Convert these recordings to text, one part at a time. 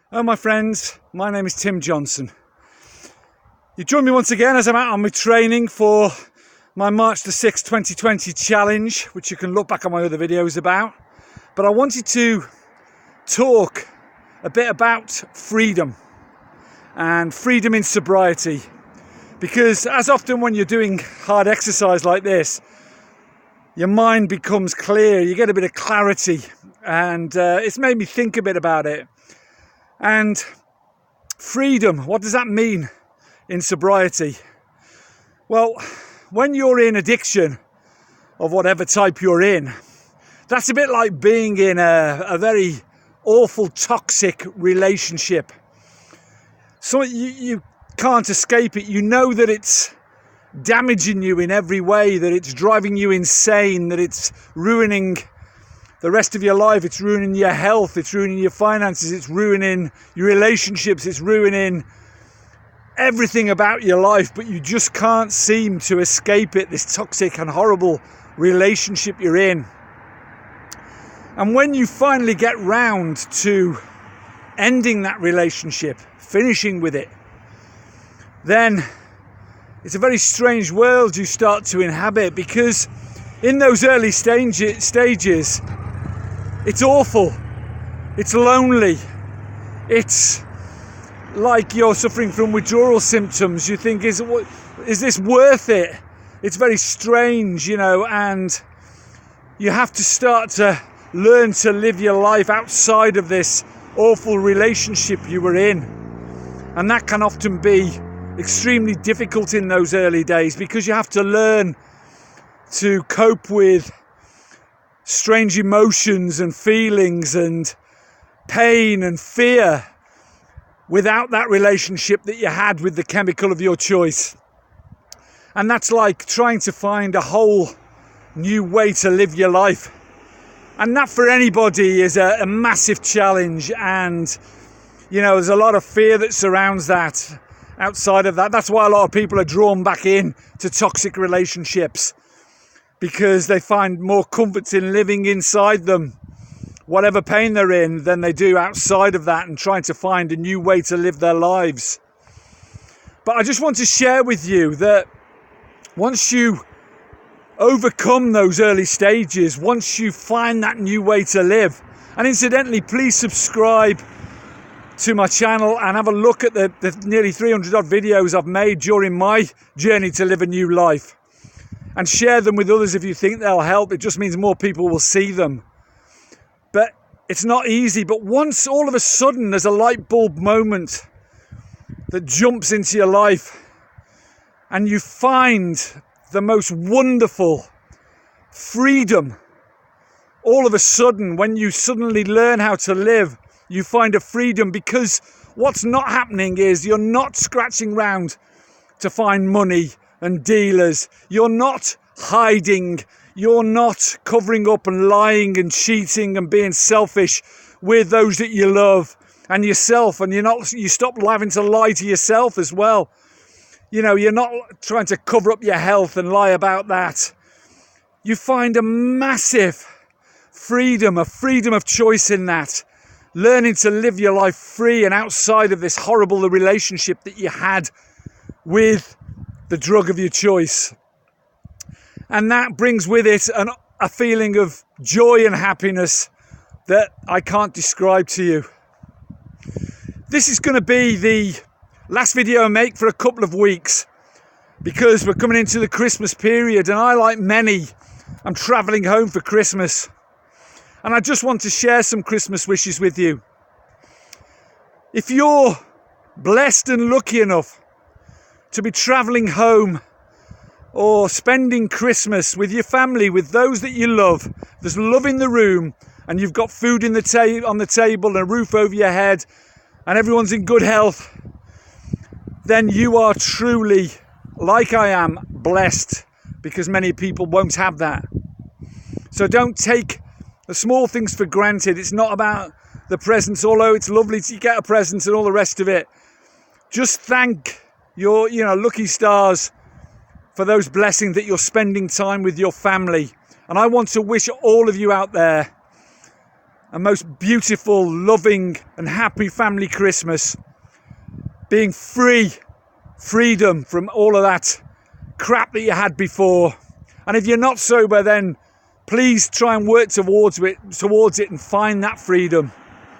Hello my friends, my name is Tim Johnson. You join me once again as I'm out on my training for my March the 6th 2020 challenge, which you can look back on my other videos about. But I wanted to talk a bit about freedom and freedom in sobriety, because as often when you're doing hard exercise like this, your mind becomes clear, you get a bit of clarity, and it's made me think a bit about it. And freedom, what does that mean in sobriety? Well, when you're in addiction of whatever type you're in, that's a bit like being in a very awful, toxic relationship. So you can't escape it. You know that it's damaging you in every way, that it's driving you insane, that it's ruining the rest of your life, it's ruining your health, it's ruining your finances, it's ruining your relationships, it's ruining everything about your life, but you just can't seem to escape it, this toxic and horrible relationship you're in. And when you finally get round to ending that relationship, finishing with it, then it's a very strange world you start to inhabit, because in those early stages, it's awful, it's lonely, it's like you're suffering from withdrawal symptoms. You think, is this worth it? It's very strange, and you have to start to learn to live your life outside of this awful relationship you were in. And that can often be extremely difficult in those early days, because you have to learn to cope with strange emotions and feelings and pain and fear without that relationship that you had with the chemical of your choice. And that's like trying to find a whole new way to live your life. And that for anybody is a massive challenge. And, there's a lot of fear that surrounds that. Outside of that, that's why a lot of people are drawn back in to toxic relationships, because they find more comfort in living inside them, whatever pain they're in, than they do outside of that and trying to find a new way to live their lives. But I just want to share with you that once you overcome those early stages, once you find that new way to live, and incidentally, please subscribe to my channel and have a look at the nearly 300 odd videos I've made during my journey to live a new life, and share them with others if you think they'll help. It just means more people will see them. But it's not easy. But once all of a sudden there's a light bulb moment that jumps into your life, and you find the most wonderful freedom, all of a sudden, when you suddenly learn how to live, you find a freedom, because what's not happening is you're not scratching round to find money and dealers. You're not hiding. You're not covering up and lying and cheating and being selfish with those that you love and yourself. And you stop having to lie to yourself as well. You're not trying to cover up your health and lie about that. You find a massive freedom, a freedom of choice in that. Learning to live your life free and outside of this horrible relationship that you had with the drug of your choice. And that brings with it a feeling of joy and happiness that I can't describe to you. This is going to be the last video I make for a couple of weeks, because we're coming into the Christmas period, and I, like many, I'm travelling home for Christmas. And I just want to share some Christmas wishes with you. If you're blessed and lucky enough to be travelling home or spending Christmas with your family, with those that you love, there's love in the room, and you've got food on the table and a roof over your head, and everyone's in good health, then you are truly, like I am, blessed, because many people won't have that. So don't take the small things for granted. It's not about the presents, although it's lovely to get a present and all the rest of it. Just thank your lucky stars for those blessings that you're spending time with your family. And I want to wish all of you out there a most beautiful, loving and happy family Christmas. Being free, freedom from all of that crap that you had before. And if you're not sober, then please try and work towards it and find that freedom.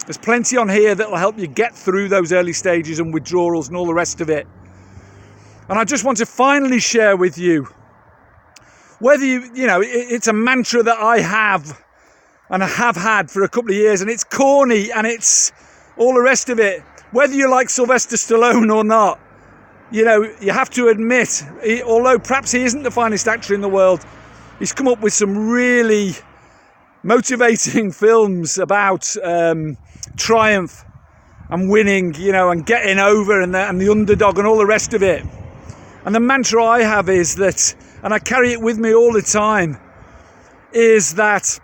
There's plenty on here that will help you get through those early stages and withdrawals and all the rest of it. And I just want to finally share with you, whether it's a mantra that I have and I have had for a couple of years, and it's corny and it's all the rest of it. Whether you like Sylvester Stallone or not, you have to admit, although perhaps he isn't the finest actor in the world, he's come up with some really motivating films about triumph and winning, and getting over and the underdog and all the rest of it. And the mantra I have is that, and I carry it with me all the time, is that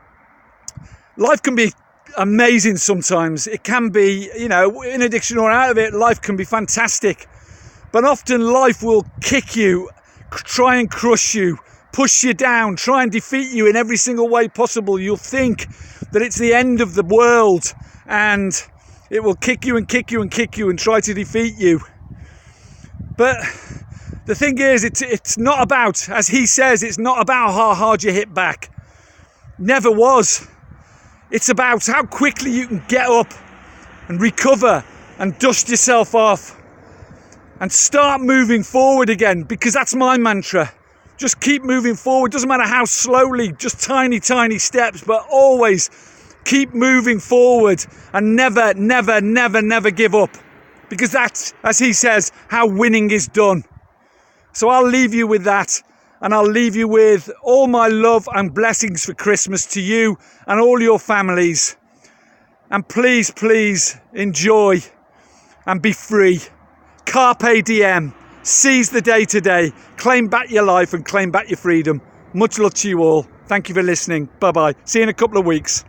life can be amazing sometimes. It can be, in addiction or out of it, life can be fantastic. But often life will kick you, try and crush you, push you down, try and defeat you in every single way possible. You'll think that it's the end of the world and it will kick you and kick you and kick you and try to defeat you. But the thing is, it's not about, as he says, it's not about how hard you hit back. Never was. It's about how quickly you can get up and recover and dust yourself off and start moving forward again, because that's my mantra. Just keep moving forward. Doesn't matter how slowly, just tiny, tiny steps, but always keep moving forward and never, never, never, never give up, because that's, as he says, how winning is done. So I'll leave you with that, and I'll leave you with all my love and blessings for Christmas to you and all your families. And please, please enjoy and be free. Carpe Diem. Seize the day today. Claim back your life and claim back your freedom. Much love to you all. Thank you for listening. Bye-bye. See you in a couple of weeks.